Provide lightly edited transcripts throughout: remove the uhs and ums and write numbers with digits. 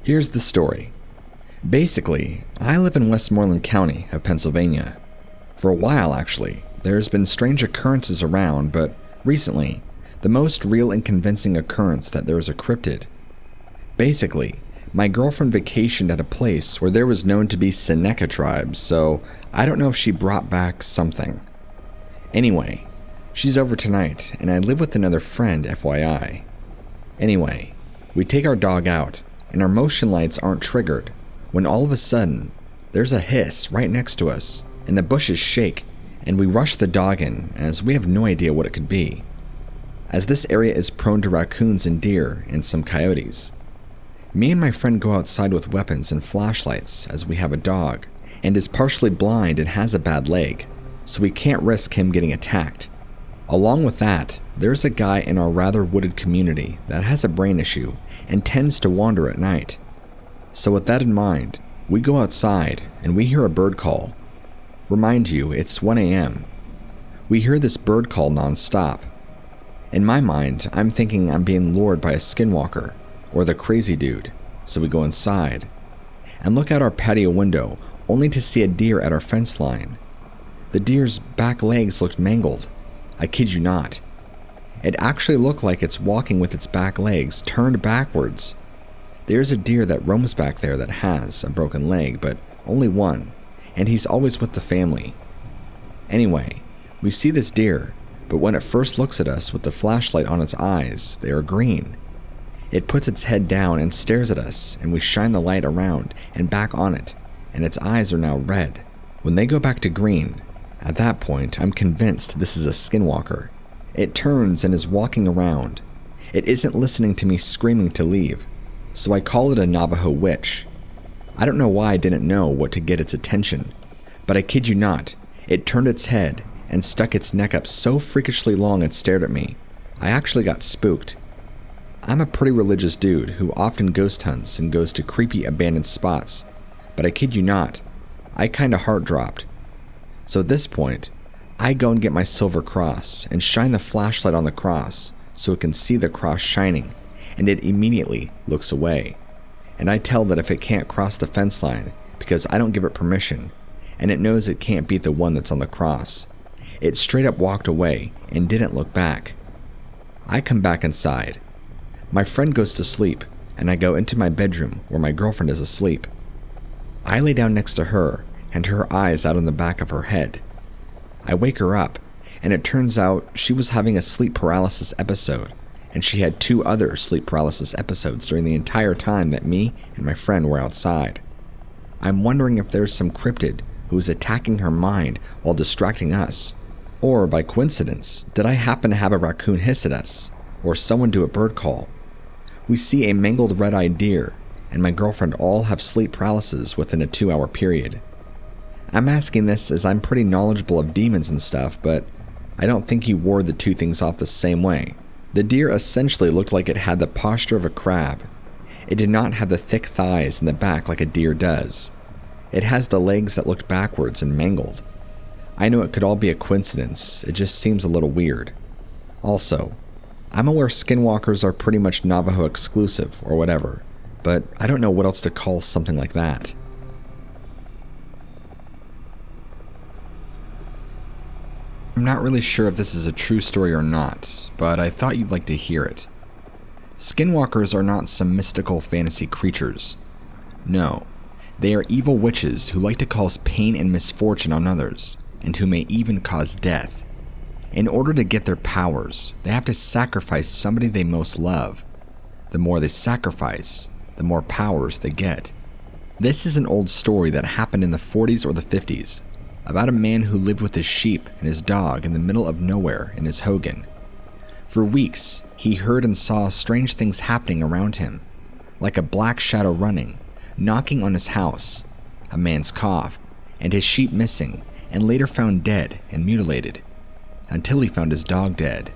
Here's the story. Basically, I live in Westmoreland County of Pennsylvania. For a while, actually, there's been strange occurrences around, but recently, the most real and convincing occurrence that there is a cryptid. Basically, my girlfriend vacationed at a place where there was known to be Seneca tribes, so I don't know if she brought back something. Anyway, she's over tonight, and I live with another friend, FYI. Anyway, we take our dog out, and our motion lights aren't triggered, when all of a sudden, there's a hiss right next to us, and the bushes shake, and we rush the dog in, as we have no idea what it could be, as this area is prone to raccoons and deer and some coyotes. Me and my friend go outside with weapons and flashlights, as we have a dog, and is partially blind and has a bad leg, so we can't risk him getting attacked. Along with that, there's a guy in our rather wooded community that has a brain issue and tends to wander at night. So with that in mind, we go outside and we hear a bird call. Remind you, it's 1 a.m. We hear this bird call non-stop. In my mind, I'm thinking I'm being lured by a skinwalker or the crazy dude, so we go inside and look out our patio window only to see a deer at our fence line. The deer's back legs looked mangled. I kid you not. It actually looked like it's walking with its back legs turned backwards. There's a deer that roams back there that has a broken leg, but only one, and he's always with the family. Anyway, we see this deer, but when it first looks at us with the flashlight on its eyes, they are green. It puts its head down and stares at us, and we shine the light around and back on it, and its eyes are now red. When they go back to green, at that point, I'm convinced this is a skinwalker. It turns and is walking around. It isn't listening to me screaming to leave, so I call it a Navajo witch. I don't know why I didn't know what to get its attention, but I kid you not, it turned its head and stuck its neck up so freakishly long and stared at me. I actually got spooked. I'm a pretty religious dude who often ghost hunts and goes to creepy abandoned spots, but I kid you not, I kinda heart dropped. So at this point, I go and get my silver cross and shine the flashlight on the cross so it can see the cross shining, and it immediately looks away. And I tell that if it can't cross the fence line because I don't give it permission, and it knows it can't beat the one that's on the cross, it straight up walked away and didn't look back. I come back inside. My friend goes to sleep, and I go into my bedroom where my girlfriend is asleep. I lay down next to her and her eyes out on the back of her head. I wake her up, and it turns out she was having a sleep paralysis episode, and she had 2 other sleep paralysis episodes during the entire time that me and my friend were outside. I'm wondering if there's some cryptid who is attacking her mind while distracting us, or by coincidence, did I happen to have a raccoon hiss at us, or someone do a bird call? We see a mangled red-eyed deer, and my girlfriend all have sleep paralysis within a 2-hour period. I'm asking this as I'm pretty knowledgeable of demons and stuff, but I don't think you ward the 2 things off the same way. The deer essentially looked like it had the posture of a crab. It did not have the thick thighs in the back like a deer does. It has the legs that looked backwards and mangled. I know it could all be a coincidence, it just seems a little weird. Also, I'm aware skinwalkers are pretty much Navajo exclusive or whatever, but I don't know what else to call something like that. I'm not really sure if this is a true story or not, but I thought you'd like to hear it. Skinwalkers are not some mystical fantasy creatures. No, they are evil witches who like to cause pain and misfortune on others, and who may even cause death. In order to get their powers, they have to sacrifice somebody they most love. The more they sacrifice, the more powers they get. This is an old story that happened in the 40s or the 50s, about a man who lived with his sheep and his dog in the middle of nowhere in his hogan. For weeks, he heard and saw strange things happening around him, like a black shadow running, knocking on his house, a man's cough, and his sheep missing and later found dead and mutilated, until he found his dog dead.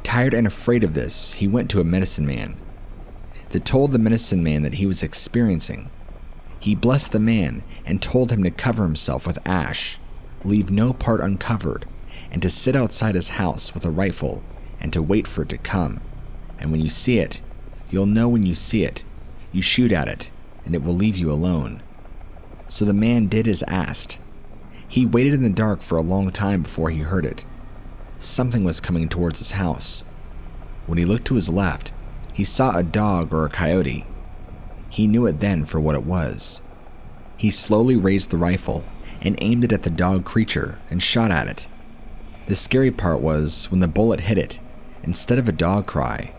Tired and afraid of this, he went to a medicine man. They told the medicine man that he was experiencing. He blessed the man and told him to cover himself with ash, leave no part uncovered, and to sit outside his house with a rifle and to wait for it to come. And when you see it, you'll know when you see it. you shoot at it, and it will leave you alone. So the man did as asked. He waited in the dark for a long time before he heard it. Something was coming towards his house. When he looked to his left, he saw a dog or a coyote. He knew it then for what it was. He slowly raised the rifle and aimed it at the dog creature and shot at it. The scary part was when the bullet hit it, instead of a dog cry,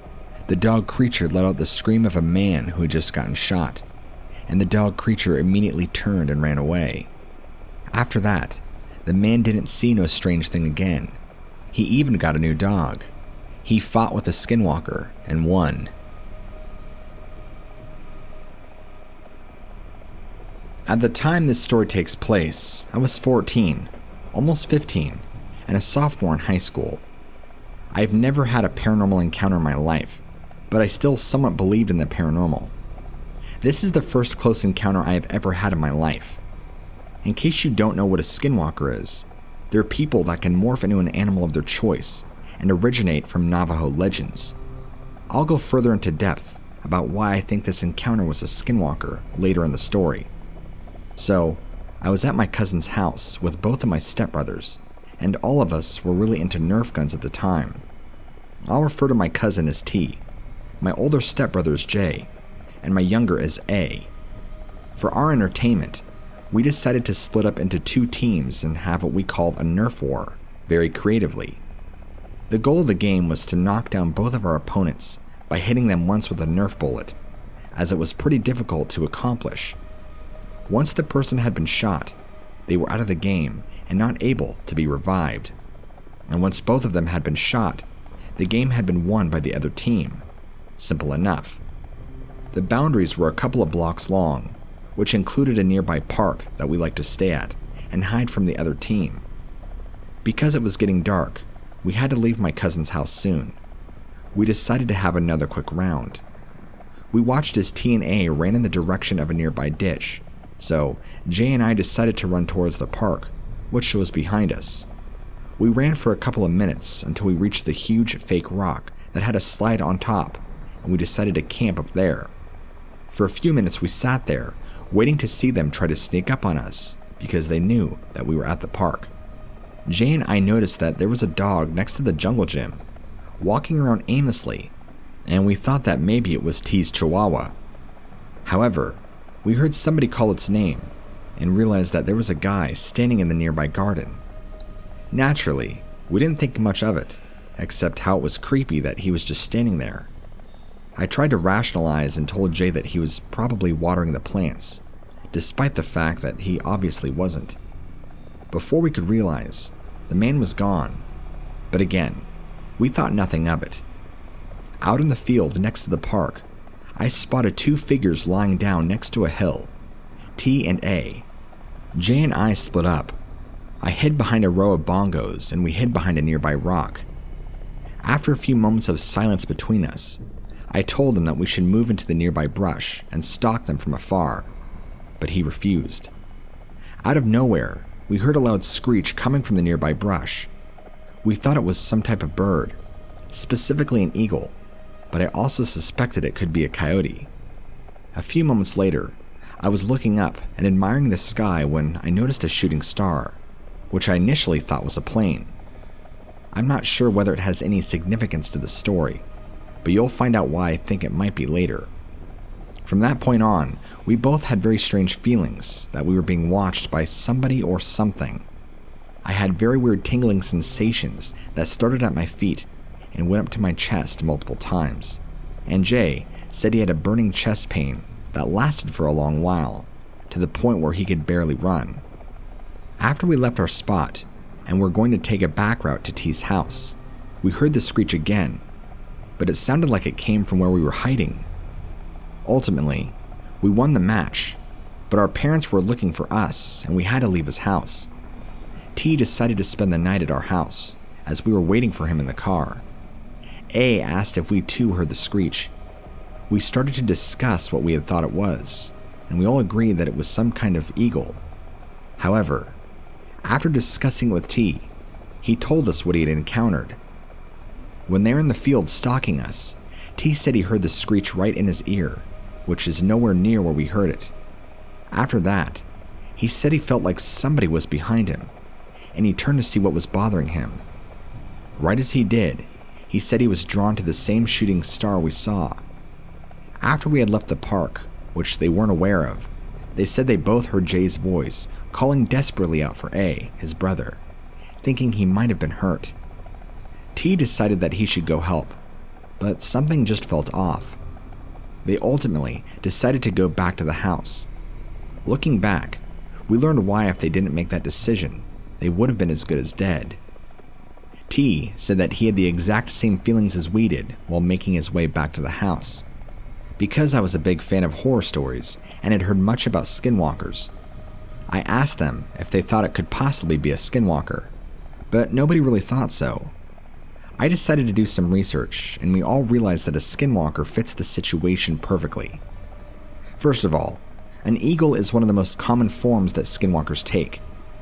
the dog creature let out the scream of a man who had just gotten shot, and the dog creature immediately turned and ran away. After that, the man didn't see no strange thing again. He even got a new dog. He fought with a Skinwalker and won. At the time this story takes place, I was 14, almost 15, and a sophomore in high school. I've never had a paranormal encounter in my life, but I still somewhat believed in the paranormal. This is the first close encounter I have ever had in my life. In case you don't know what a Skinwalker is, they're people that can morph into an animal of their choice and originate from Navajo legends. I'll go further into depth about why I think this encounter was a Skinwalker later in the story. So, I was at my cousin's house with both of my stepbrothers, and all of us were really into Nerf guns at the time. I'll refer to my cousin as T, my older stepbrother is J, and my younger as A. For our entertainment, we decided to split up into two teams and have what we called a Nerf war, very creatively. The goal of the game was to knock down both of our opponents by hitting them once with a Nerf bullet, as it was pretty difficult to accomplish. Once the person had been shot, they were out of the game and not able to be revived. And once both of them had been shot, the game had been won by the other team. Simple enough. The boundaries were a couple of blocks long, which included a nearby park that we liked to stay at and hide from the other team. Because it was getting dark, we had to leave my cousin's house soon. We decided to have another quick round. We watched as T and A ran in the direction of a nearby ditch, so Jay and I decided to run towards the park, which was behind us. We ran for a couple of minutes until we reached the huge fake rock that had a slide on top, and we decided to camp up there. For a few minutes we sat there, waiting to see them try to sneak up on us, because they knew that we were at the park. Jay and I noticed that there was a dog next to the jungle gym, walking around aimlessly, and we thought that maybe it was T's Chihuahua. However, we heard somebody call its name, and realized that there was a guy standing in the nearby garden. Naturally, we didn't think much of it, except how it was creepy that he was just standing there. I tried to rationalize and told Jay that he was probably watering the plants, despite the fact that he obviously wasn't. Before we could realize, the man was gone, but again, we thought nothing of it. Out in the field next to the park, I spotted two figures lying down next to a hill, T and A. Jay and I split up. I hid behind a row of bongos and we hid behind a nearby rock. After a few moments of silence between us, I told him that we should move into the nearby brush and stalk them from afar, but he refused. Out of nowhere, we heard a loud screech coming from the nearby brush. We thought it was some type of bird, specifically an eagle, but I also suspected it could be a coyote. A few moments later, I was looking up and admiring the sky when I noticed a shooting star, which I initially thought was a plane. I'm not sure whether it has any significance to the story, but you'll find out why I think it might be later. From that point on, we both had very strange feelings that we were being watched by somebody or something. I had very weird tingling sensations that started at my feet and went up to my chest multiple times, and Jay said he had a burning chest pain that lasted for a long while, to the point where he could barely run. After we left our spot and were going to take a back route to T's house, we heard the screech again, but it sounded like it came from where we were hiding. Ultimately, we won the match, but our parents were looking for us and we had to leave his house. T decided to spend the night at our house, as we were waiting for him in the car. A asked if we too heard the screech. We started to discuss what we had thought it was, and we all agreed that it was some kind of eagle. However, after discussing it with T, he told us what he had encountered. When they were in the field stalking us, T said he heard the screech right in his ear, which is nowhere near where we heard it. After that, he said he felt like somebody was behind him, and he turned to see what was bothering him. Right as he did, he said he was drawn to the same shooting star we saw. After we had left the park, which they weren't aware of, they said they both heard Jay's voice calling desperately out for A, his brother, thinking he might have been hurt. T decided that he should go help, but something just felt off. They ultimately decided to go back to the house. Looking back, we learned why if they didn't make that decision, they would have been as good as dead. T said that he had the exact same feelings as we did while making his way back to the house. Because I was a big fan of horror stories and had heard much about skinwalkers, I asked them if they thought it could possibly be a skinwalker, but nobody really thought so. I decided to do some research, and we all realized that a skinwalker fits the situation perfectly. First of all, an eagle is one of the most common forms that skinwalkers take,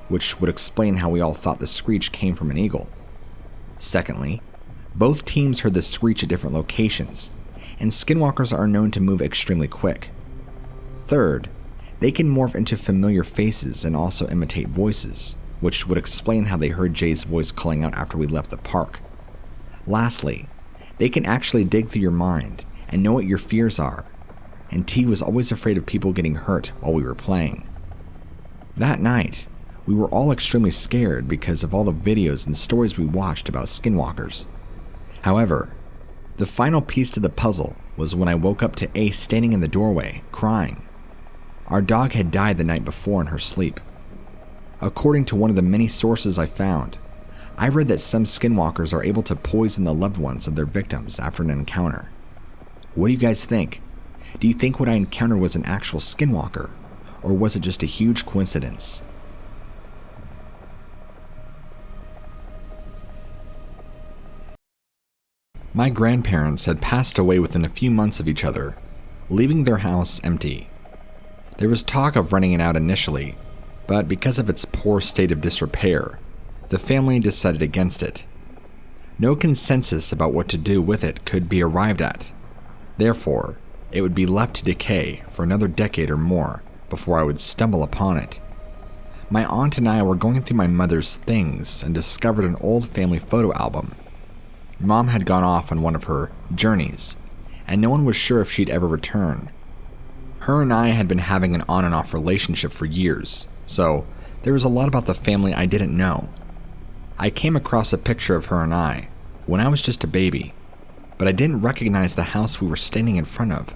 which would explain how we all thought the screech came from an eagle. Secondly, both teams heard the screech at different locations, and skinwalkers are known to move extremely quick. Third, they can morph into familiar faces and also imitate voices, which would explain how they heard Jay's voice calling out after we left the park. Lastly, they can actually dig through your mind and know what your fears are, and T was always afraid of people getting hurt while we were playing. That night, we were all extremely scared because of all the videos and stories we watched about skinwalkers. However, the final piece to the puzzle was when I woke up to A standing in the doorway, crying. Our dog had died the night before in her sleep. According to one of the many sources I found, I read that some skinwalkers are able to poison the loved ones of their victims after an encounter. What do you guys think? Do you think what I encountered was an actual skinwalker, or was it just a huge coincidence? My grandparents had passed away within a few months of each other, leaving their house empty. There was talk of renting it out initially, but because of its poor state of disrepair, the family decided against it. No consensus about what to do with it could be arrived at. Therefore, it would be left to decay for another decade or more before I would stumble upon it. My aunt and I were going through my mother's things and discovered an old family photo album. Mom had gone off on one of her journeys, and no one was sure if she'd ever return. Her and I had been having an on and off relationship for years, so there was a lot about the family I didn't know. I came across a picture of her and I when I was just a baby, but I didn't recognize the house we were standing in front of.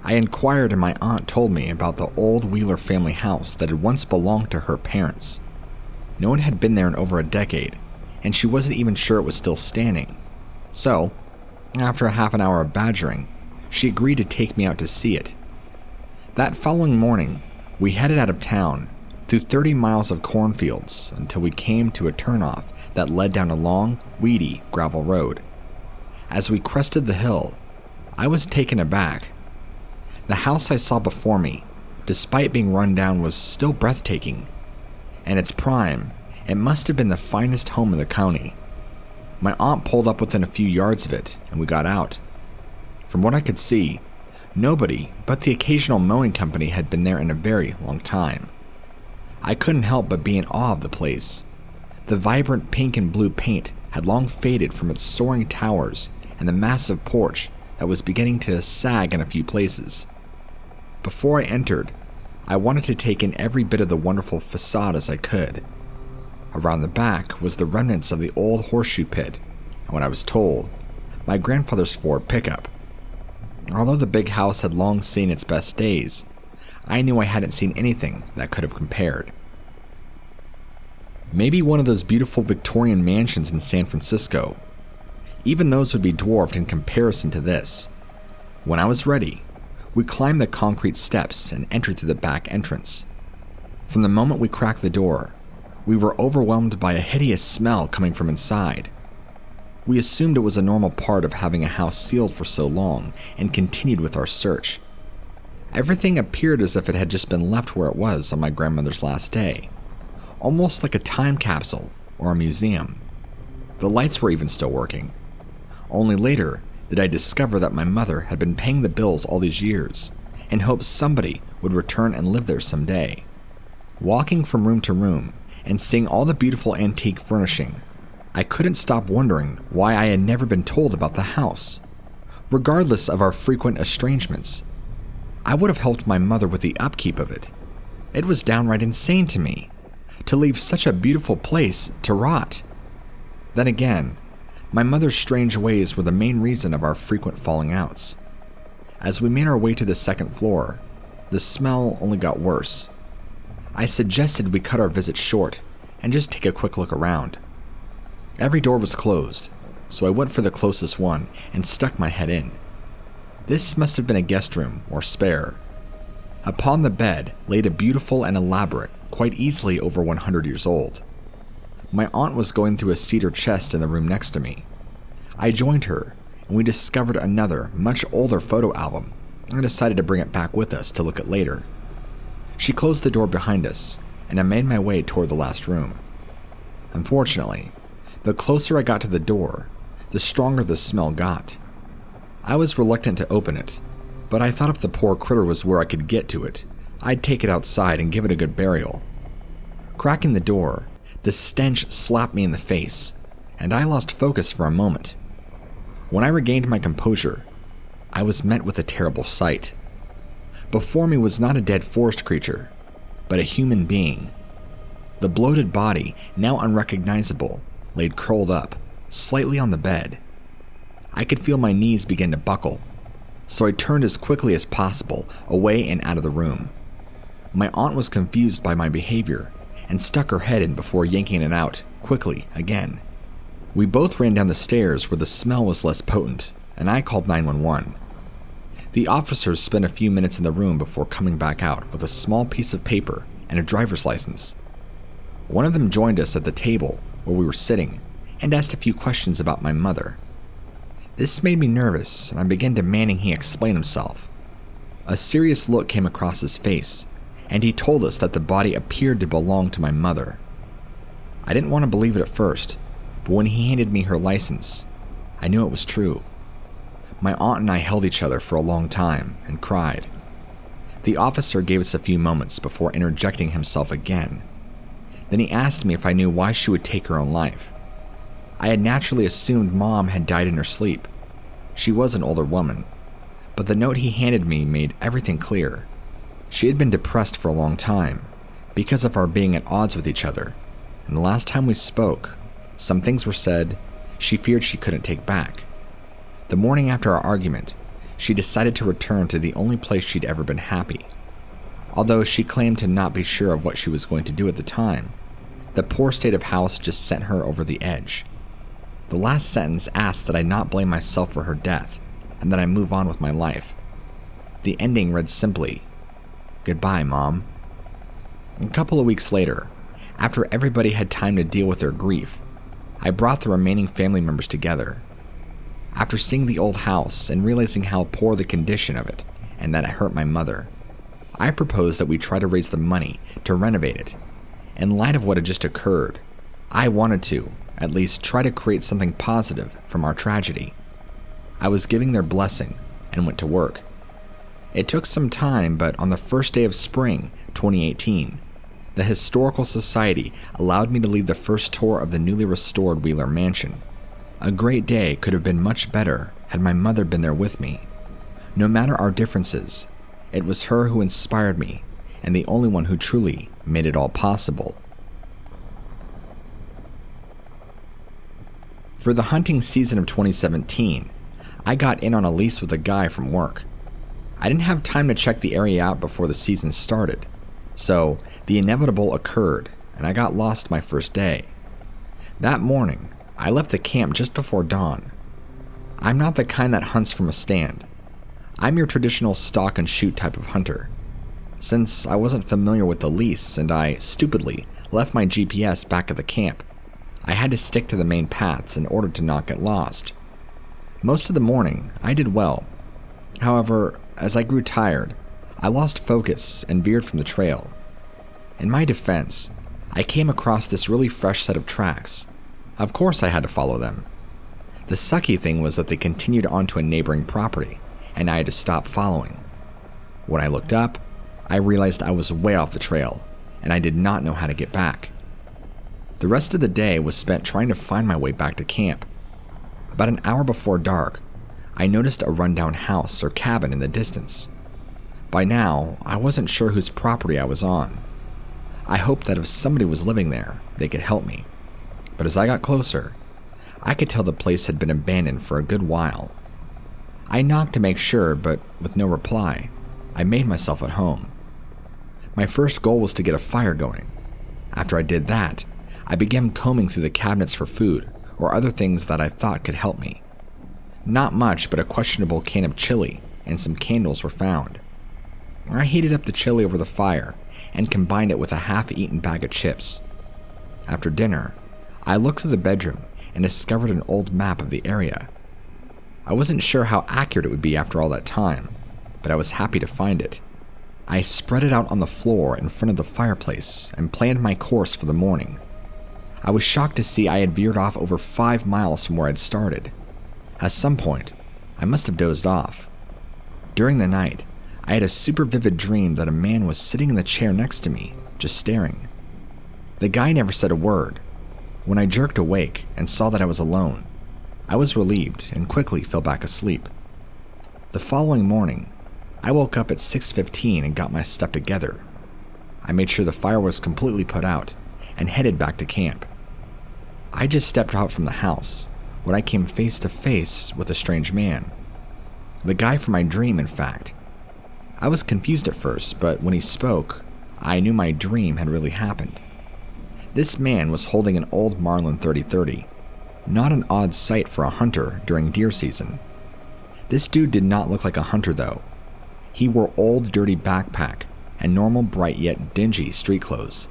I inquired and my aunt told me about the old Wheeler family house that had once belonged to her parents. No one had been there in over a decade, and she wasn't even sure it was still standing. So, after a half an hour of badgering, she agreed to take me out to see it. That following morning, we headed out of town through 30 miles of cornfields until we came to a turnoff that led down a long, weedy gravel road. As we crested the hill, I was taken aback. The house I saw before me, despite being run down, was still breathtaking. In its prime, it must have been the finest home in the county. My aunt pulled up within a few yards of it, and we got out. From what I could see, nobody but the occasional mowing company had been there in a very long time. I couldn't help but be in awe of the place. The vibrant pink and blue paint had long faded from its soaring towers and the massive porch that was beginning to sag in a few places. Before I entered, I wanted to take in every bit of the wonderful facade as I could. Around the back was the remnants of the old horseshoe pit, and what I was told, my grandfather's Ford pickup. Although the big house had long seen its best days, I knew I hadn't seen anything that could have compared. Maybe one of those beautiful Victorian mansions in San Francisco. Even those would be dwarfed in comparison to this. When I was ready, we climbed the concrete steps and entered through the back entrance. From the moment we cracked the door, we were overwhelmed by a hideous smell coming from inside. We assumed it was a normal part of having a house sealed for so long and continued with our search. Everything appeared as if it had just been left where it was on my grandmother's last day, almost like a time capsule or a museum. The lights were even still working. Only later, the did I discover that my mother had been paying the bills all these years in hopes somebody would return and live there someday. Walking from room to room and seeing all the beautiful antique furnishing, I couldn't stop wondering why I had never been told about the house. Regardless of our frequent estrangements, I would have helped my mother with the upkeep of it. It was downright insane to me to leave such a beautiful place to rot. Then again, my mother's strange ways were the main reason of our frequent falling outs. As we made our way to the second floor, the smell only got worse. I suggested we cut our visit short and just take a quick look around. Every door was closed, so I went for the closest one and stuck my head in. This must have been a guest room or spare. Upon the bed laid a beautiful and elaborate, quite easily over 100 years old. My aunt was going through a cedar chest in the room next to me. I joined her, and we discovered another, much older photo album and decided to bring it back with us to look at later. She closed the door behind us, and I made my way toward the last room. Unfortunately, the closer I got to the door, the stronger the smell got. I was reluctant to open it, but I thought if the poor critter was where I could get to it, I'd take it outside and give it a good burial. Cracking the door, the stench slapped me in the face, and I lost focus for a moment. When I regained my composure, I was met with a terrible sight. Before me was not a dead forest creature, but a human being. The bloated body, now unrecognizable, laid curled up, slightly on the bed. I could feel my knees begin to buckle, so I turned as quickly as possible away and out of the room. My aunt was confused by my behavior and stuck her head in before yanking it out quickly again. We both ran down the stairs where the smell was less potent, and I called 911. The officers spent a few minutes in the room before coming back out with a small piece of paper and a driver's license. One of them joined us at the table where we were sitting and asked a few questions about my mother. This made me nervous, and I began demanding he explain himself. A serious look came across his face, and he told us that the body appeared to belong to my mother. I didn't want to believe it at first, but when he handed me her license, I knew it was true. My aunt and I held each other for a long time and cried. The officer gave us a few moments before interjecting himself again. Then he asked me if I knew why she would take her own life. I had naturally assumed Mom had died in her sleep. She was an older woman, but the note he handed me made everything clear. She had been depressed for a long time because of our being at odds with each other, and the last time we spoke, some things were said she feared she couldn't take back. The morning after our argument, she decided to return to the only place she'd ever been happy. Although she claimed to not be sure of what she was going to do at the time, the poor state of house just sent her over the edge. The last sentence asked that I not blame myself for her death, and that I move on with my life. The ending read simply, "Goodbye, Mom." A couple of weeks later, after everybody had time to deal with their grief, I brought the remaining family members together. After seeing the old house and realizing how poor the condition of it, and that it hurt my mother, I proposed that we try to raise the money to renovate it. In light of what had just occurred, I wanted to, at least, try to create something positive from our tragedy. I was giving their blessing and went to work. It took some time, but on the first day of spring, 2018, the Historical Society allowed me to lead the first tour of the newly restored Wheeler Mansion. A great day could have been much better had my mother been there with me. No matter our differences, it was her who inspired me, and the only one who truly made it all possible. For the hunting season of 2017, I got in on a lease with a guy from work. I didn't have time to check the area out before the season started, so the inevitable occurred, and I got lost my first day. That morning, I left the camp just before dawn. I'm not the kind that hunts from a stand. I'm your traditional stalk and shoot type of hunter. Since I wasn't familiar with the lease and I, stupidly, left my GPS back at the camp, I had to stick to the main paths in order to not get lost. Most of the morning, I did well. However, as I grew tired, I lost focus and veered from the trail. In my defense, I came across this really fresh set of tracks. Of course I had to follow them. The sucky thing was that they continued on to a neighboring property, and I had to stop following. When I looked up, I realized I was way off the trail, and I did not know how to get back. The rest of the day was spent trying to find my way back to camp. About an hour before dark, I noticed a rundown house or cabin in the distance. By now, I wasn't sure whose property I was on. I hoped that if somebody was living there, they could help me. But as I got closer, I could tell the place had been abandoned for a good while. I knocked to make sure, but with no reply, I made myself at home. My first goal was to get a fire going. After I did that, I began combing through the cabinets for food or other things that I thought could help me. Not much, but a questionable can of chili and some candles were found. I heated up the chili over the fire and combined it with a half-eaten bag of chips. After dinner, I looked through the bedroom and discovered an old map of the area. I wasn't sure how accurate it would be after all that time, but I was happy to find it. I spread it out on the floor in front of the fireplace and planned my course for the morning. I was shocked to see I had veered off over 5 miles from where I'd started. At some point, I must have dozed off. During the night, I had a super vivid dream that a man was sitting in the chair next to me, just staring. The guy never said a word. When I jerked awake and saw that I was alone, I was relieved and quickly fell back asleep. The following morning, I woke up at 6:15 and got my stuff together. I made sure the fire was completely put out and headed back to camp. I just stepped out from the house when I came face to face with a strange man. The guy from my dream, in fact. I was confused at first, but when he spoke, I knew my dream had really happened. This man was holding an old Marlin 30-30, not an odd sight for a hunter during deer season. This dude did not look like a hunter though. He wore old dirty backpack and normal bright yet dingy street clothes.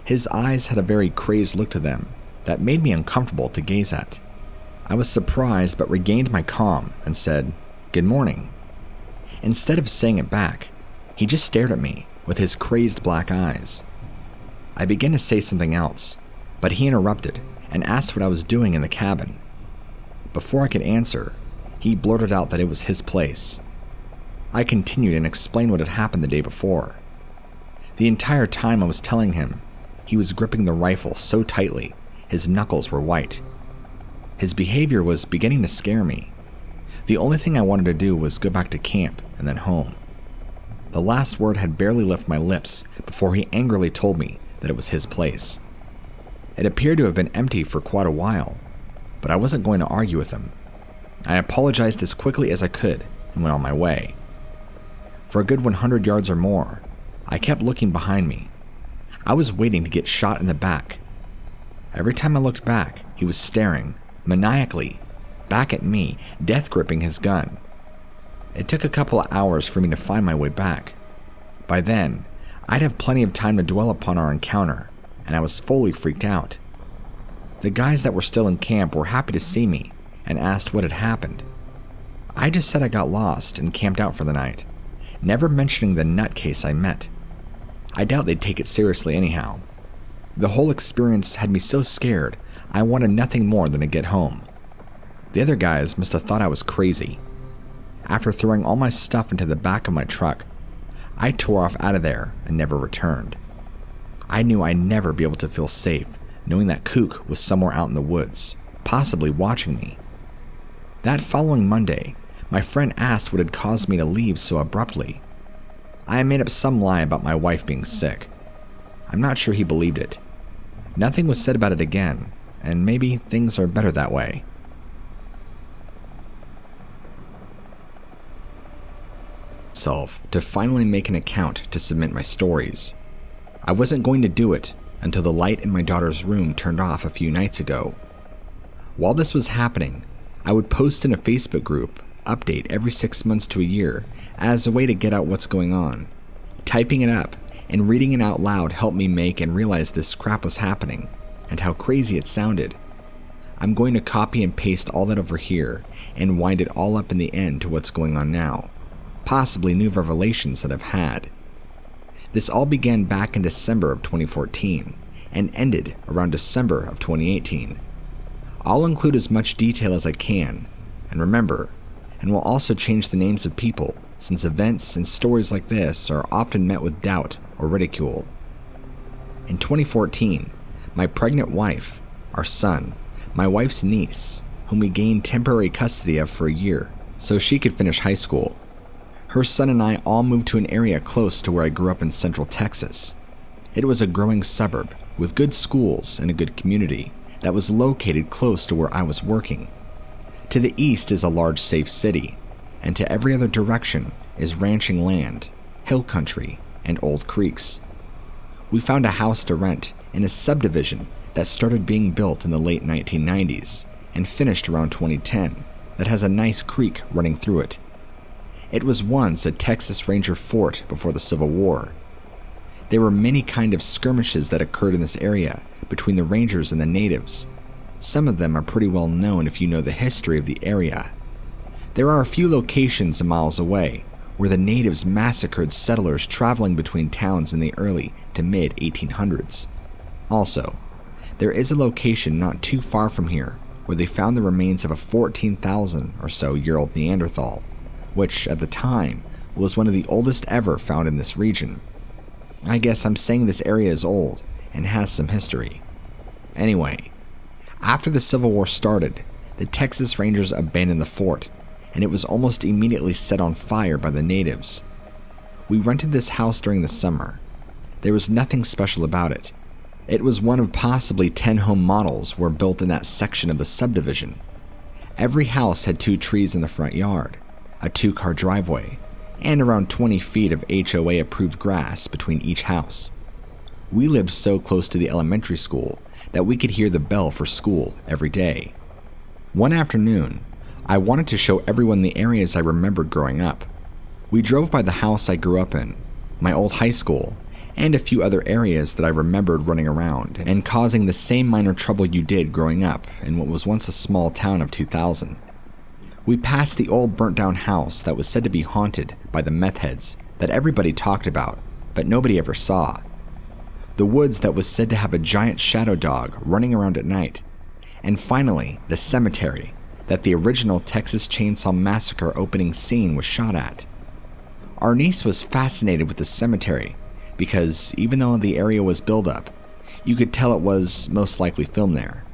His eyes had a very crazed look to them that made me uncomfortable to gaze at. I was surprised but regained my calm and said, "Good morning." Instead of saying it back, he just stared at me with his crazed black eyes. I began to say something else, but he interrupted and asked what I was doing in the cabin. Before I could answer, he blurted out that it was his place. I continued and explained what had happened the day before. The entire time I was telling him, he was gripping the rifle so tightly, his knuckles were white. His behavior was beginning to scare me. The only thing I wanted to do was go back to camp and then home. The last word had barely left my lips before he angrily told me that it was his place. It appeared to have been empty for quite a while, but I wasn't going to argue with him. I apologized as quickly as I could and went on my way. For a good 100 yards or more, I kept looking behind me. I was waiting to get shot in the back. Every time I looked back, he was staring, maniacally, back at me, death gripping his gun. It took a couple of hours for me to find my way back. By then, I'd have plenty of time to dwell upon our encounter, and I was fully freaked out. The guys that were still in camp were happy to see me and asked what had happened. I just said I got lost and camped out for the night, never mentioning the nutcase I met. I doubt they'd take it seriously anyhow. The whole experience had me so scared, I wanted nothing more than to get home. The other guys must have thought I was crazy. After throwing all my stuff into the back of my truck, I tore off out of there and never returned. I knew I'd never be able to feel safe knowing that Kook was somewhere out in the woods, possibly watching me. That following Monday, my friend asked what had caused me to leave so abruptly. I made up some lie about my wife being sick. I'm not sure he believed it. Nothing was said about it again, and maybe things are better that way. To finally make an account to submit my stories. I wasn't going to do it until the light in my daughter's room turned off a few nights ago. While this was happening, I would post in a Facebook group, update every 6 months to a year as a way to get out what's going on. Typing it up and reading it out loud helped me make and realize this crap was happening and how crazy it sounded. I'm going to copy and paste all that over here and wind it all up in the end to what's going on now. Possibly new revelations that I've had. This all began back in December of 2014 and ended around December of 2018. I'll include as much detail as I can, and remember, and will also change the names of people since events and stories like this are often met with doubt or ridicule. In 2014, my pregnant wife, our son, my wife's niece, whom we gained temporary custody of for a year so she could finish high school, her son and I all moved to an area close to where I grew up in Central Texas. It was a growing suburb with good schools and a good community that was located close to where I was working. To the east is a large safe city, and to every other direction is ranching land, hill country, and old creeks. We found a house to rent in a subdivision that started being built in the late 1990s and finished around 2010 that has a nice creek running through it. It was once a Texas Ranger fort before the Civil War. There were many kind of skirmishes that occurred in this area between the Rangers and the natives. Some of them are pretty well known if you know the history of the area. There are a few locations miles away where the natives massacred settlers traveling between towns in the early to mid 1800s. Also, there is a location not too far from here where they found the remains of a 14,000 or so year old Neanderthal, which at the time was one of the oldest ever found in this region. I guess I'm saying this area is old and has some history. Anyway, after the Civil War started, the Texas Rangers abandoned the fort, and it was almost immediately set on fire by the natives. We rented this house during the summer. There was nothing special about it. It was one of possibly 10 home models were built in that section of the subdivision. Every house had 2 trees in the front yard, a 2-car driveway, and around 20 feet of HOA-approved grass between each house. We lived so close to the elementary school that we could hear the bell for school every day. One afternoon, I wanted to show everyone the areas I remembered growing up. We drove by the house I grew up in, my old high school, and a few other areas that I remembered running around and causing the same minor trouble you did growing up in what was once a small town of 2,000. We passed the old burnt-down house that was said to be haunted by the meth heads that everybody talked about, but nobody ever saw. The woods that was said to have a giant shadow dog running around at night. And finally, the cemetery that the original Texas Chainsaw Massacre opening scene was shot at. Our niece was fascinated with the cemetery because even though the area was built up, you could tell it was most likely filmed there.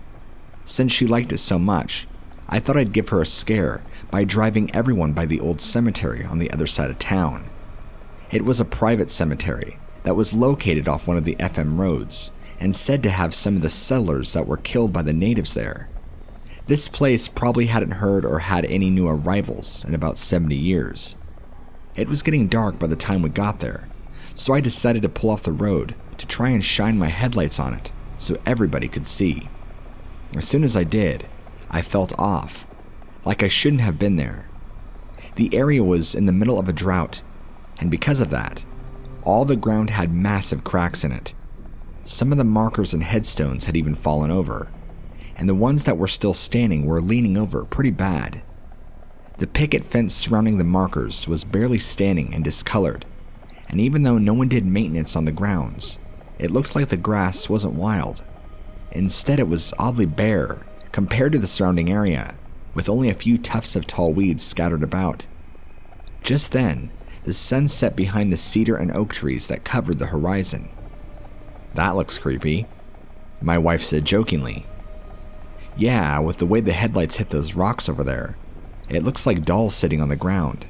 Since she liked it so much, I thought I'd give her a scare by driving everyone by the old cemetery on the other side of town. It was a private cemetery that was located off one of the FM roads and said to have some of the settlers that were killed by the natives there. This place probably hadn't heard or had any new arrivals in about 70 years. It was getting dark by the time we got there, so I decided to pull off the road to try and shine my headlights on it so everybody could see. As soon as I did, I felt off, like I shouldn't have been there. The area was in the middle of a drought, and because of that, all the ground had massive cracks in it. Some of the markers and headstones had even fallen over, and the ones that were still standing were leaning over pretty bad. The picket fence surrounding the markers was barely standing and discolored, and even though no one did maintenance on the grounds, it looked like the grass wasn't wild. Instead, it was oddly bare compared to the surrounding area, with only a few tufts of tall weeds scattered about. Just then, the sun set behind the cedar and oak trees that covered the horizon. "That looks creepy," my wife said jokingly. "Yeah, with the way the headlights hit those rocks over there, it looks like dolls sitting on the ground,"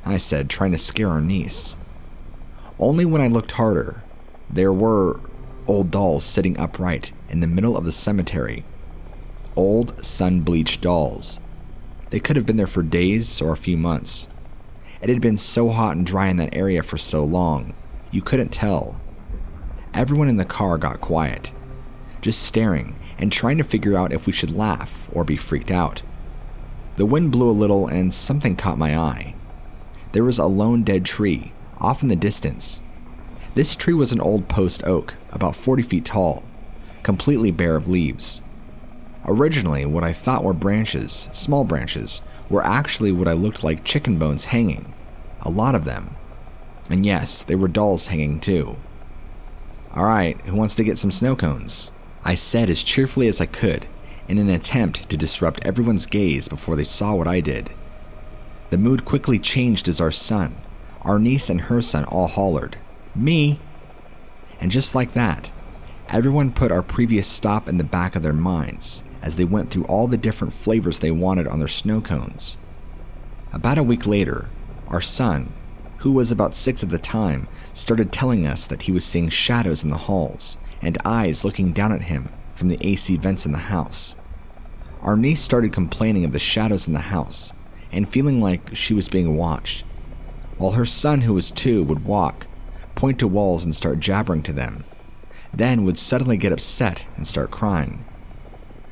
I said, trying to scare our niece. Only when I looked harder, there were old dolls sitting upright in the middle of the cemetery. Old, sun-bleached dolls. They could have been there for days or a few months. It had been so hot and dry in that area for so long, you couldn't tell. Everyone in the car got quiet, just staring and trying to figure out if we should laugh or be freaked out. The wind blew a little and something caught my eye. There was a lone dead tree off in the distance. This tree was an old post oak, about 40 feet tall, completely bare of leaves. Originally, what I thought were branches, small branches, were actually what I looked like chicken bones hanging, a lot of them. And yes, they were dolls hanging too. "Alright, who wants to get some snow cones?" I said as cheerfully as I could, in an attempt to disrupt everyone's gaze before they saw what I did. The mood quickly changed as our niece and her son all hollered, "Me!" And just like that, everyone put our previous stop in the back of their minds as they went through all the different flavors they wanted on their snow cones. About a week later, our son, who was about 6 at the time, started telling us that he was seeing shadows in the halls and eyes looking down at him from the AC vents in the house. Our niece started complaining of the shadows in the house and feeling like she was being watched, while her son, who was 2, would walk, point to walls and start jabbering to them, then would suddenly get upset and start crying.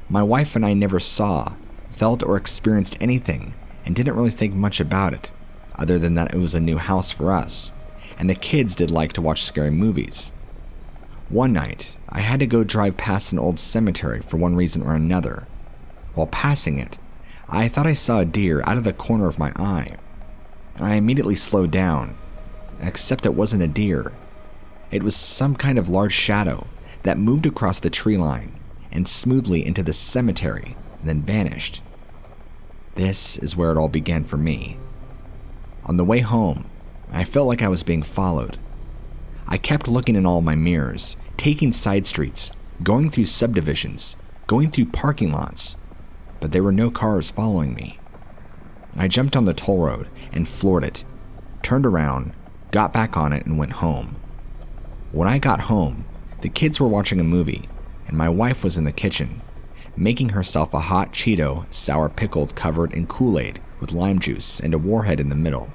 My wife and I never saw, felt, or experienced anything and didn't really think much about it, other than that it was a new house for us, and the kids did like to watch scary movies. One night, I had to go drive past an old cemetery for one reason or another. While passing it, I thought I saw a deer out of the corner of my eye. I immediately slowed down, except it wasn't a deer. It was some kind of large shadow that moved across the tree line and smoothly into the cemetery, then vanished. This is where it all began for me. On the way home, I felt like I was being followed. I kept looking in all my mirrors, taking side streets, going through subdivisions, going through parking lots, but there were no cars following me. I jumped on the toll road and floored it, turned around, got back on it, and went home. When I got home, the kids were watching a movie, and my wife was in the kitchen, making herself a hot Cheeto sour pickled covered in Kool-Aid with lime juice and a warhead in the middle.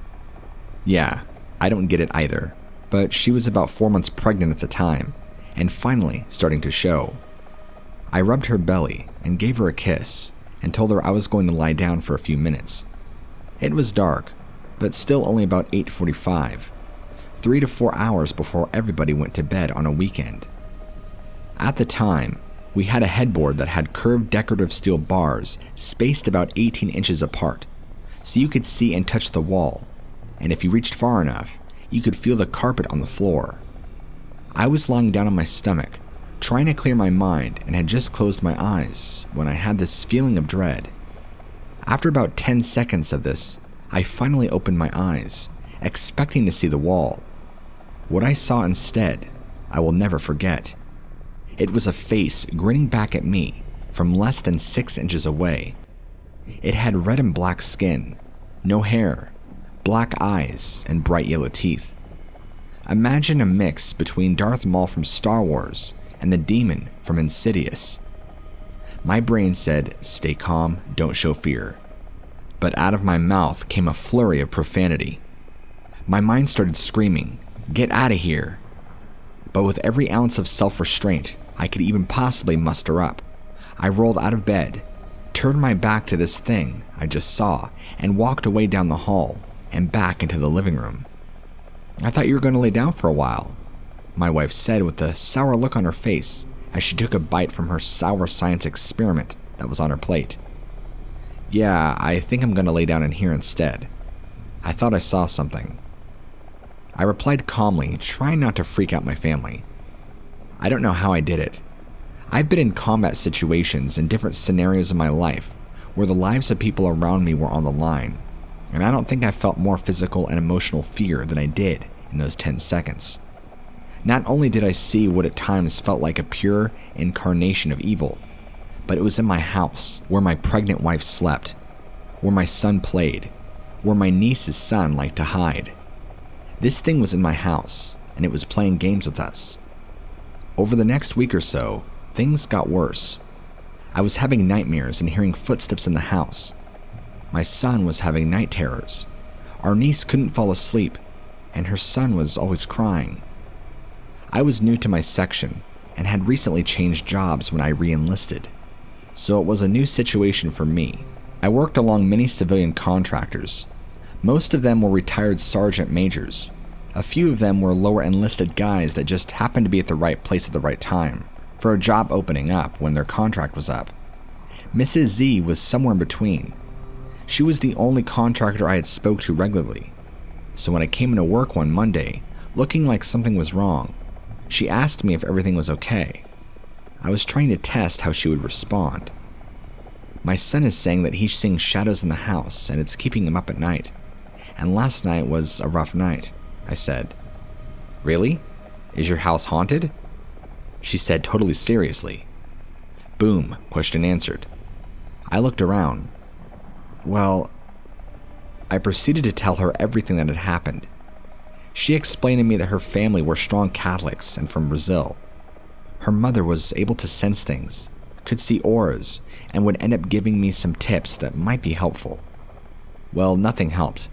Yeah, I don't get it either, but she was about 4 months pregnant at the time, and finally starting to show. I rubbed her belly and gave her a kiss, and told her I was going to lie down for a few minutes. It was dark, but still only about 8:45, 3 to 4 hours before everybody went to bed on a weekend. At the time, we had a headboard that had curved decorative steel bars spaced about 18 inches apart, so you could see and touch the wall, and if you reached far enough, you could feel the carpet on the floor. I was lying down on my stomach, trying to clear my mind, and had just closed my eyes when I had this feeling of dread. After about 10 seconds of this, I finally opened my eyes, expecting to see the wall. What I saw instead, I will never forget. It was a face grinning back at me from less than 6 inches away. It had red and black skin, no hair, black eyes, and bright yellow teeth. Imagine a mix between Darth Maul from Star Wars and the demon from Insidious. My brain said, "Stay calm, don't show fear." But out of my mouth came a flurry of profanity. My mind started screaming, "Get out of here!" But with every ounce of self-restraint I could even possibly muster up, I rolled out of bed, turned my back to this thing I just saw, and walked away down the hall and back into the living room. "I thought you were going to lay down for a while," my wife said with a sour look on her face as she took a bite from her sour science experiment that was on her plate. "Yeah, I think I'm going to lay down in here instead. I thought I saw something." I replied calmly, trying not to freak out my family. I don't know how I did it. I've been in combat situations in different scenarios in my life where the lives of people around me were on the line, and I don't think I felt more physical and emotional fear than I did in those 10 seconds. Not only did I see what at times felt like a pure incarnation of evil, but it was in my house, where my pregnant wife slept, where my son played, where my niece's son liked to hide. This thing was in my house, and it was playing games with us. Over the next week or so, things got worse. I was having nightmares and hearing footsteps in the house. My son was having night terrors. Our niece couldn't fall asleep, and her son was always crying. I was new to my section and had recently changed jobs when I re-enlisted, so it was a new situation for me. I worked along many civilian contractors. Most of them were retired sergeant majors. A few of them were lower enlisted guys that just happened to be at the right place at the right time for a job opening up when their contract was up. Mrs. Z was somewhere in between. She was the only contractor I had spoke to regularly, so when I came into work one Monday, looking like something was wrong, she asked me if everything was okay. I was trying to test how she would respond. My son is saying that he's seeing shadows in the house and it's keeping him up at night. And last night was a rough night, I said. Really? Is your house haunted? She said totally seriously. Boom, question answered. I looked around. Well, I proceeded to tell her everything that had happened. She explained to me that her family were strong Catholics and from Brazil. Her mother was able to sense things, could see auras, and would end up giving me some tips that might be helpful. Well, nothing helped.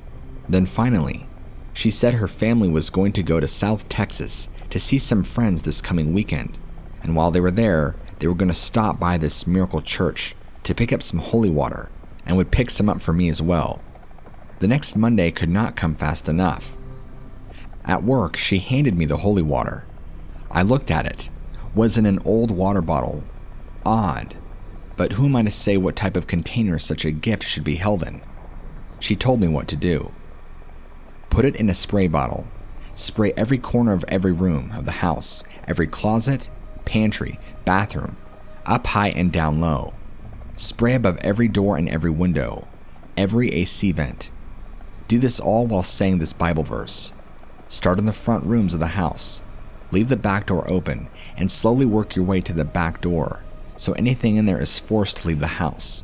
Then finally, she said her family was going to go to South Texas to see some friends this coming weekend, and while they were there, they were going to stop by this miracle church to pick up some holy water and would pick some up for me as well. The next Monday could not come fast enough. At work, she handed me the holy water. I looked at it. Was in an old water bottle. Odd. But who am I to say what type of container such a gift should be held in? She told me what to do. Put it in a spray bottle. Spray every corner of every room of the house, every closet, pantry, bathroom, up high and down low. Spray above every door and every window, every AC vent. Do this all while saying this Bible verse. Start in the front rooms of the house. Leave the back door open and slowly work your way to the back door so anything in there is forced to leave the house.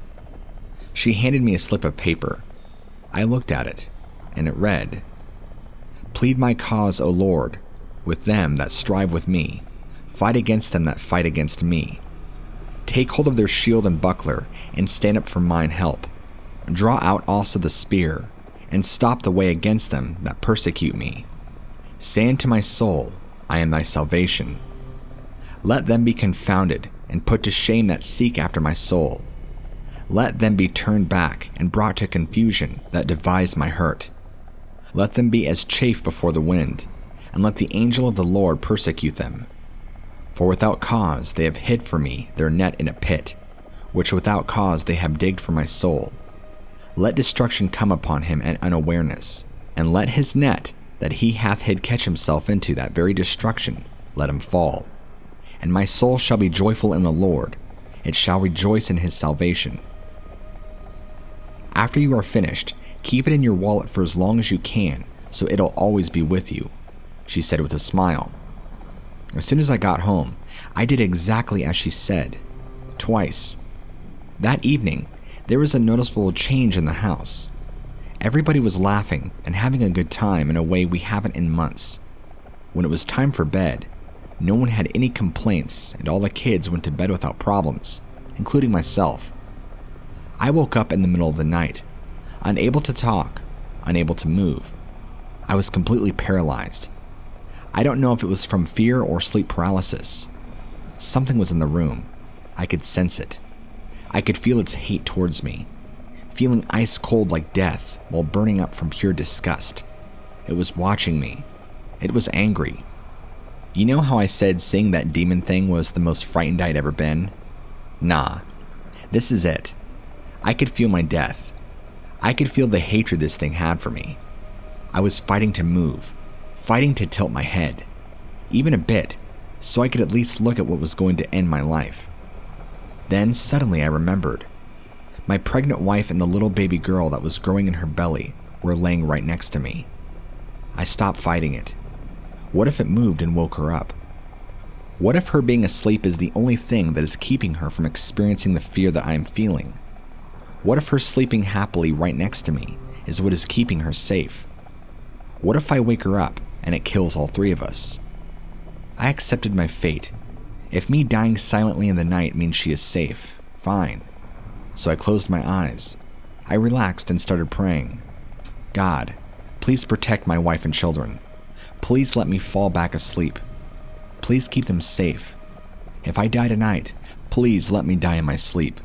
She handed me a slip of paper. I looked at it, and it read, Plead my cause, O Lord, with them that strive with me. Fight against them that fight against me. Take hold of their shield and buckler, and stand up for mine help. Draw out also the spear, and stop the way against them that persecute me. Say unto my soul, I am thy salvation. Let them be confounded, and put to shame that seek after my soul. Let them be turned back, and brought to confusion that devise my hurt. Let them be as chaff before the wind, and let the angel of the Lord persecute them. For without cause they have hid for me their net in a pit, which without cause they have digged for my soul. Let destruction come upon him at unawareness, and let his net that he hath hid catch himself into that very destruction, let him fall. And my soul shall be joyful in the Lord, it shall rejoice in his salvation. After you are finished, keep it in your wallet for as long as you can, so it'll always be with you, she said with a smile. As soon as I got home, I did exactly as she said, twice. That evening, there was a noticeable change in the house. Everybody was laughing and having a good time in a way we haven't in months. When it was time for bed, no one had any complaints and all the kids went to bed without problems, including myself. I woke up in the middle of the night, unable to talk, unable to move. I was completely paralyzed. I don't know if it was from fear or sleep paralysis. Something was in the room. I could sense it. I could feel its hate towards me, feeling ice cold like death while burning up from pure disgust. It was watching me. It was angry. You know how I said seeing that demon thing was the most frightened I'd ever been? Nah. This is it. I could feel my death. I could feel the hatred this thing had for me. I was fighting to move, fighting to tilt my head, even a bit, so I could at least look at what was going to end my life. Then suddenly I remembered. My pregnant wife and the little baby girl that was growing in her belly were laying right next to me. I stopped fighting it. What if it moved and woke her up? What if her being asleep is the only thing that is keeping her from experiencing the fear that I am feeling? What if her sleeping happily right next to me is what is keeping her safe? What if I wake her up and it kills all three of us? I accepted my fate. If me dying silently in the night means she is safe, fine. So I closed my eyes. I relaxed and started praying. God, please protect my wife and children. Please let me fall back asleep. Please keep them safe. If I die tonight, please let me die in my sleep.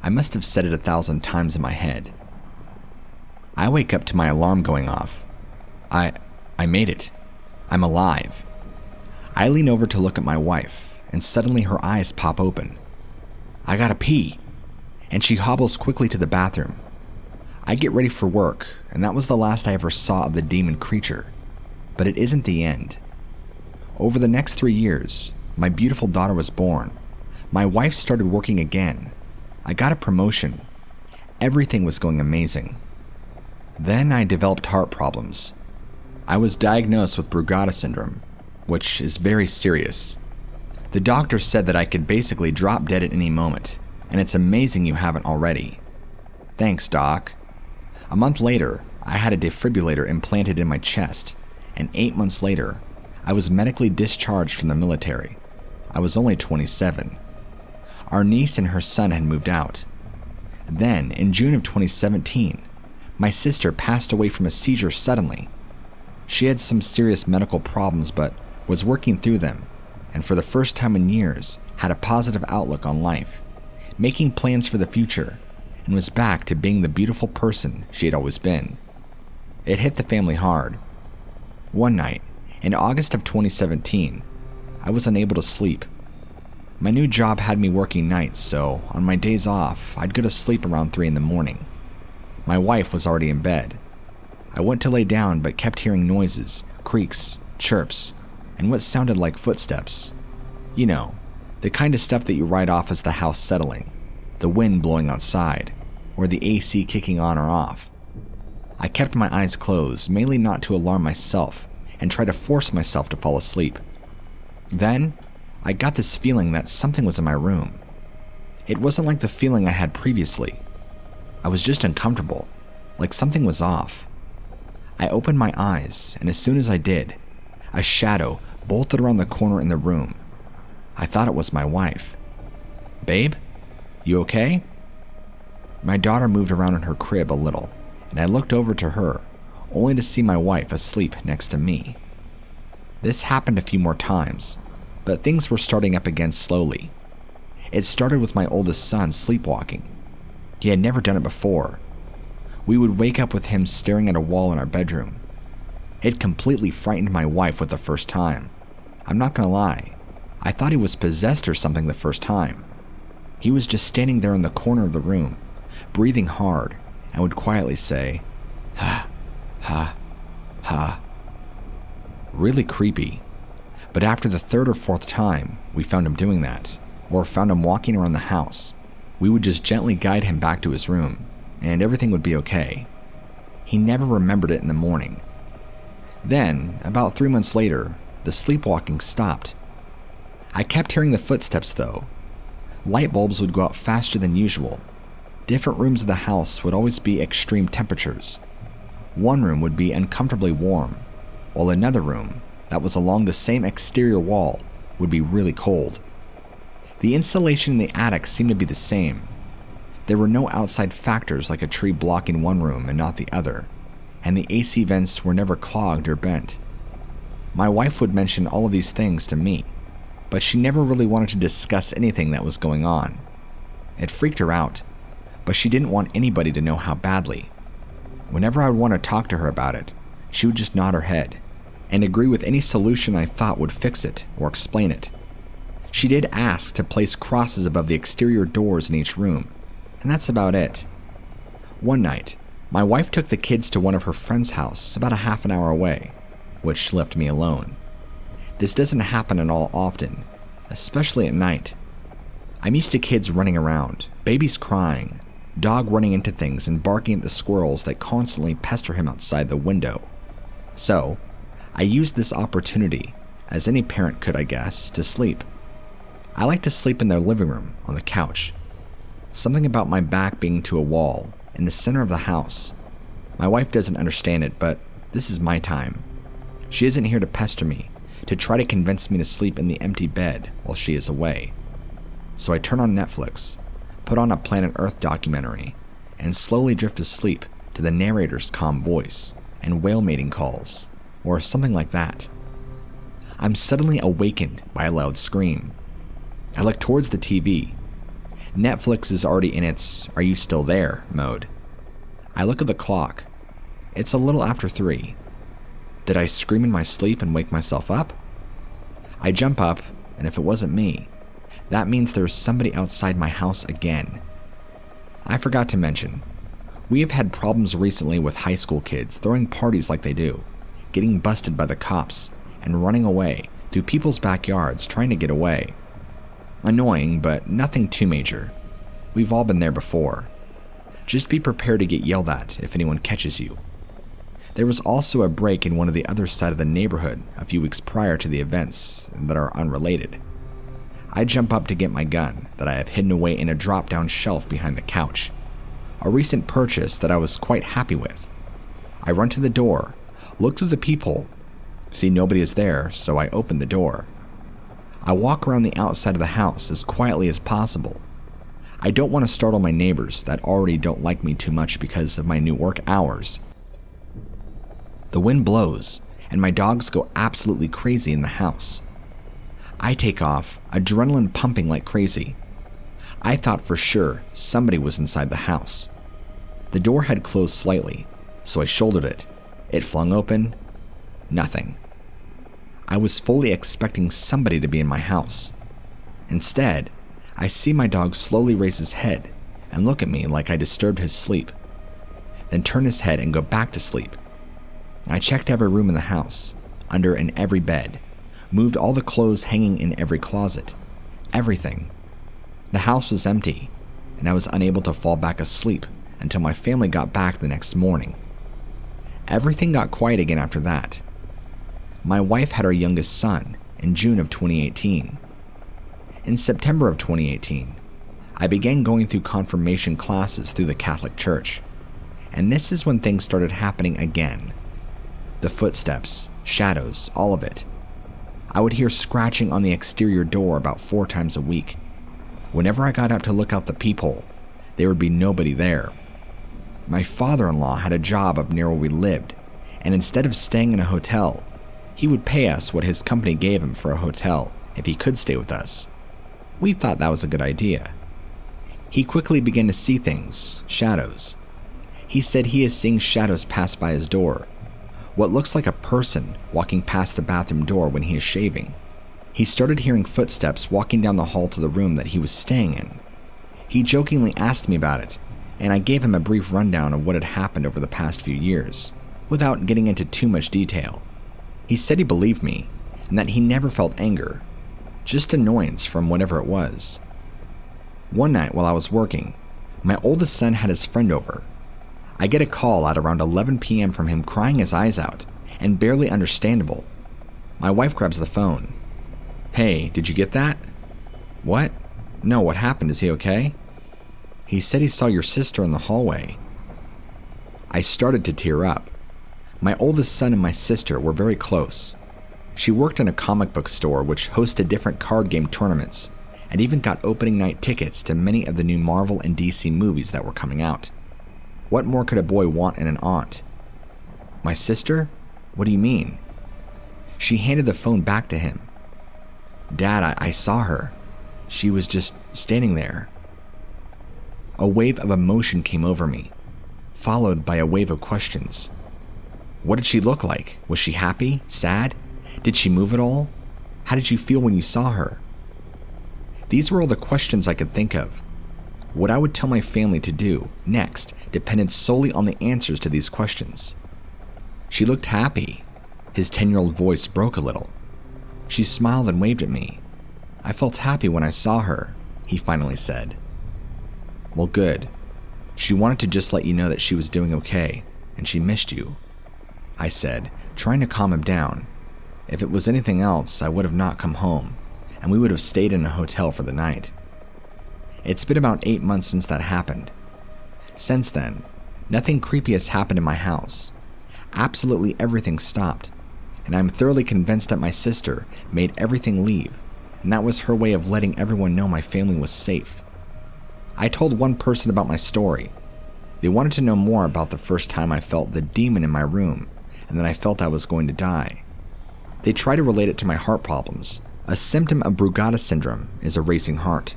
I must have said it 1,000 times in my head. I wake up to my alarm going off. I made it. I'm alive. I lean over to look at my wife, and suddenly her eyes pop open. I gotta pee. And she hobbles quickly to the bathroom. I get ready for work, and that was the last I ever saw of the demon creature. But it isn't the end. Over the next 3 years, my beautiful daughter was born. My wife started working again. I got a promotion. Everything was going amazing. Then I developed heart problems. I was diagnosed with Brugada syndrome, which is very serious. The doctor said that I could basically drop dead at any moment, and it's amazing you haven't already. Thanks, doc. A month later, I had a defibrillator implanted in my chest, and 8 months later, I was medically discharged from the military. I was only 27. Our niece and her son had moved out. Then, in June of 2017, my sister passed away from a seizure suddenly. She had some serious medical problems but was working through them, and for the first time in years, had a positive outlook on life, making plans for the future, and was back to being the beautiful person she had always been. It hit the family hard. One night, in August of 2017, I was unable to sleep. My new job had me working nights, so on my days off, I'd go to sleep around 3 in the morning. My wife was already in bed. I went to lay down but kept hearing noises, creaks, chirps, and what sounded like footsteps. You know, the kind of stuff that you write off as the house settling, the wind blowing outside, or the AC kicking on or off. I kept my eyes closed, mainly not to alarm myself, and try to force myself to fall asleep. Then, I got this feeling that something was in my room. It wasn't like the feeling I had previously. I was just uncomfortable, like something was off. I opened my eyes, and as soon as I did, a shadow bolted around the corner in the room. I thought it was my wife. "Babe, you okay?" My daughter moved around in her crib a little, and I looked over to her, only to see my wife asleep next to me. This happened a few more times, but things were starting up again slowly. It started with my oldest son sleepwalking. He had never done it before. We would wake up with him staring at a wall in our bedroom. It completely frightened my wife with the first time. I'm not gonna lie, I thought he was possessed or something the first time. He was just standing there in the corner of the room, breathing hard, and would quietly say, "Ha, ha, ha." Really creepy. But after the 3rd or 4th time we found him doing that, or found him walking around the house, we would just gently guide him back to his room, and everything would be okay. He never remembered it in the morning. Then, about 3 months later, the sleepwalking stopped. I kept hearing the footsteps though. Light bulbs would go out faster than usual. Different rooms of the house would always be extreme temperatures. One room would be uncomfortably warm, while another room that was along the same exterior wall would be really cold. The insulation in the attic seemed to be the same. There were no outside factors like a tree blocking one room and not the other, and the AC vents were never clogged or bent. My wife would mention all of these things to me, but she never really wanted to discuss anything that was going on. It freaked her out, but she didn't want anybody to know how badly. Whenever I would want to talk to her about it, she would just nod her head and agree with any solution I thought would fix it or explain it. She did ask to place crosses above the exterior doors in each room, and that's about it. One night, my wife took the kids to one of her friend's house about a half an hour away, which left me alone. This doesn't happen at all often, especially at night. I'm used to kids running around, babies crying, dog running into things and barking at the squirrels that constantly pester him outside the window. So, I used this opportunity, as any parent could I guess, to sleep. I like to sleep in their living room on the couch. Something about my back being to a wall in the center of the house. My wife doesn't understand it, but this is my time. She isn't here to pester me, to try to convince me to sleep in the empty bed while she is away. So I turn on Netflix, put on a Planet Earth documentary, and slowly drift asleep to the narrator's calm voice and whale mating calls, or something like that. I'm suddenly awakened by a loud scream. I look towards the TV. Netflix is already in its "Are you still there?" mode. I look at the clock. It's a little after 3. Did I scream in my sleep and wake myself up? I jump up, and if it wasn't me, that means there's somebody outside my house again. I forgot to mention, we have had problems recently with high school kids throwing parties like they do, getting busted by the cops, and running away through people's backyards trying to get away. Annoying, but nothing too major. We've all been there before. Just be prepared to get yelled at if anyone catches you. There was also a break in one of the other side of the neighborhood a few weeks prior to the events that are unrelated. I jump up to get my gun that I have hidden away in a drop-down shelf behind the couch, a recent purchase that I was quite happy with. I run to the door, look through the peephole, see nobody is there, so I open the door. I walk around the outside of the house as quietly as possible. I don't want to startle my neighbors that already don't like me too much because of my new work hours. The wind blows, and my dogs go absolutely crazy in the house. I take off, adrenaline pumping like crazy. I thought for sure somebody was inside the house. The door had closed slightly, so I shouldered it. It flung open. Nothing. I was fully expecting somebody to be in my house. Instead, I see my dog slowly raise his head and look at me like I disturbed his sleep, then turn his head and go back to sleep. I checked every room in the house, under and every bed, moved all the clothes hanging in every closet, everything. The house was empty, and I was unable to fall back asleep until my family got back the next morning. Everything got quiet again after that. My wife had our youngest son in June of 2018. In September of 2018, I began going through confirmation classes through the Catholic Church, and this is when things started happening again. The footsteps, shadows, all of it. I would hear scratching on the exterior door about 4 times a week. Whenever I got up to look out the peephole, there would be nobody there. My father-in-law had a job up near where we lived, and instead of staying in a hotel, he would pay us what his company gave him for a hotel if he could stay with us. We thought that was a good idea. He quickly began to see things, shadows. He said he is seeing shadows pass by his door, what looks like a person walking past the bathroom door when he is shaving. He started hearing footsteps walking down the hall to the room that he was staying in. He jokingly asked me about it, and I gave him a brief rundown of what had happened over the past few years, without getting into too much detail. He said he believed me, and that he never felt anger, just annoyance from whatever it was. One night while I was working, my oldest son had his friend over. I get a call at around 11 p.m. from him crying his eyes out, and barely understandable. My wife grabs the phone. "Hey, did you get that?" "What? No, what happened? Is he okay?" "He said he saw your sister in the hallway." I started to tear up. My oldest son and my sister were very close. She worked in a comic book store which hosted different card game tournaments, and even got opening night tickets to many of the new Marvel and DC movies that were coming out. What more could a boy want in an aunt? "My sister? What do you mean?" She handed the phone back to him. "Dad, I saw her. She was just standing there." A wave of emotion came over me, followed by a wave of questions. What did she look like? Was she happy? Sad? Did she move at all? How did you feel when you saw her? These were all the questions I could think of. What I would tell my family to do next depended solely on the answers to these questions. "She looked happy." His 10-year-old voice broke a little. "She smiled and waved at me. I felt happy when I saw her," he finally said. "Well, good. She wanted to just let you know that she was doing okay, and she missed you," I said, trying to calm him down. If it was anything else, I would have not come home, and we would have stayed in a hotel for the night. It's been about 8 months since that happened. Since then, nothing creepy has happened in my house. Absolutely everything stopped, and I'm thoroughly convinced that my sister made everything leave, and that was her way of letting everyone know my family was safe. I told one person about my story. They wanted to know more about the first time I felt the demon in my room, and that I felt I was going to die. They tried to relate it to my heart problems. A symptom of Brugada syndrome is a racing heart,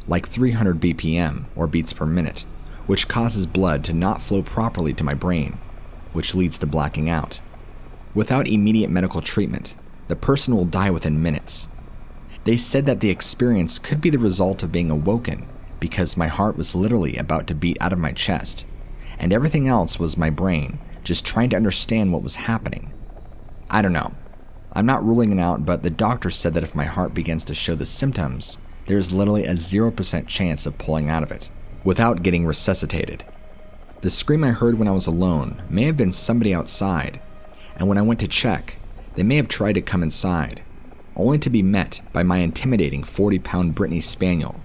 like 300 BPM, or beats per minute, which causes blood to not flow properly to my brain, which leads to blacking out. Without immediate medical treatment, the person will die within minutes. They said that the experience could be the result of being awoken because my heart was literally about to beat out of my chest, and everything else was my brain just trying to understand what was happening. I don't know. I'm not ruling it out, but the doctor said that if my heart begins to show the symptoms, there's literally a 0% chance of pulling out of it without getting resuscitated. The scream I heard when I was alone may have been somebody outside, and when I went to check, they may have tried to come inside, only to be met by my intimidating 40-pound Brittany Spaniel.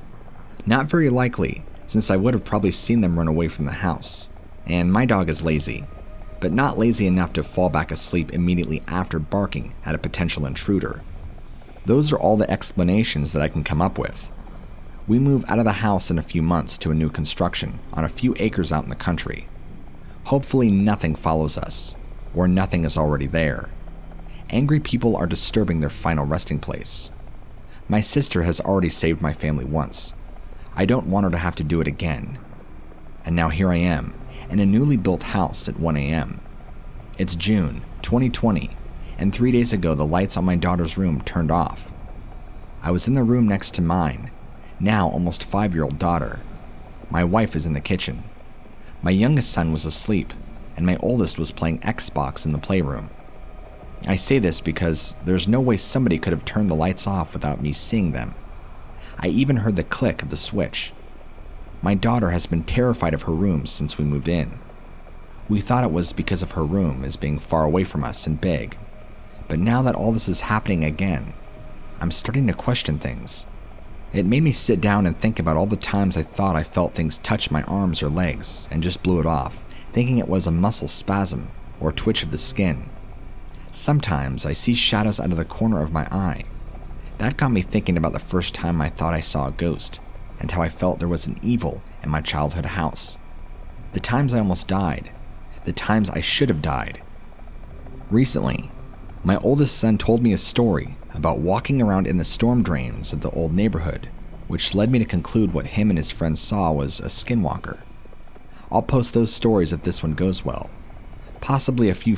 Not very likely, since I would have probably seen them run away from the house, and my dog is lazy, but not lazy enough to fall back asleep immediately after barking at a potential intruder. Those are all the explanations that I can come up with. We move out of the house in a few months to a new construction on a few acres out in the country. Hopefully nothing follows us, or nothing is already there. Angry people are disturbing their final resting place. My sister has already saved my family once. I don't want her to have to do it again. And now here I am, in a newly built house at 1 a.m. It's June 2020, and 3 days ago the lights on my daughter's room turned off. I was in the room next to mine, now almost 5-year-old daughter. My wife is in the kitchen. My youngest son was asleep, and my oldest was playing Xbox in the playroom. I say this because there's no way somebody could have turned the lights off without me seeing them. I even heard the click of the switch. My daughter has been terrified of her room since we moved in. We thought it was because of her room as being far away from us and big, but now that all this is happening again, I'm starting to question things. It made me sit down and think about all the times I thought I felt things touch my arms or legs and just blew it off, thinking it was a muscle spasm or twitch of the skin. Sometimes I see shadows out of the corner of my eye. That got me thinking about the first time I thought I saw a ghost, and how I felt there was an evil in my childhood house. The times I almost died. The times I should have died. Recently, my oldest son told me a story about walking around in the storm drains of the old neighborhood, which led me to conclude what him and his friends saw was a skinwalker. I'll post those stories if this one goes well. Possibly a few